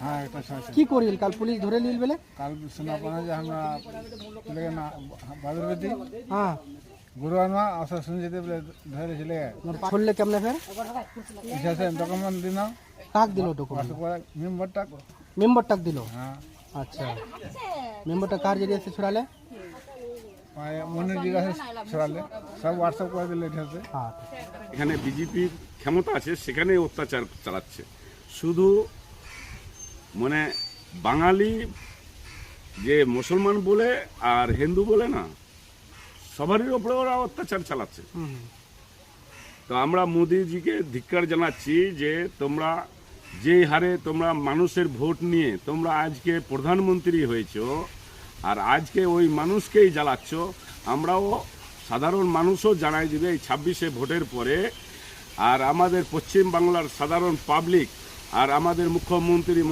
হ্যাঁ একটা ছ কি করিল কাল পুলিশ ধরে নিল বলে? কাল শোনা পানা যে আমরা লেগে না বাদুরবেদি হ্যাঁ গুরু আনমা আসা শুনে যেতে বলে ধরে ছিলে ছড়লে কেমনে ফের? ইসাসে ডকুমেন্ট দিন কাক দিল ডকুমেন্ট? মেম্বারটা মেম্বারটা দিল? হ্যাঁ আচ্ছা, মেম্বারটা কার জরিয়ে সে ছড়ালে? মনের জিজ্ঞাসা ছড়ালে সব হোয়াটসঅ্যাপ করে দিলে এটা হচ্ছে হ্যাঁ এখানে বিজেপির ক্ষমতা আছে, সেখানে অত্যাচার চালাচ্ছে। শুধু মানে বাঙালি যে মুসলমান বলে আর হিন্দু বলে না, সবারই ওপরে ওরা অত্যাচার চালাচ্ছে। তো আমরা মোদিজিকে ধিক্কার জানাচ্ছি যে তোমরা যে হারে তোমরা মানুষের ভোট নিয়ে তোমরা আজকে প্রধানমন্ত্রী হয়েছো, আর আজকে ওই মানুষকেই জ্বালাচ্ছ। আমরাও সাধারণ মানুষও জানাই দিবে এই 26শে ভোটের পরে। আর আমাদের পশ্চিম বাংলার সাধারণ পাবলিক আর আমাদের মুখ্যমন্ত্রী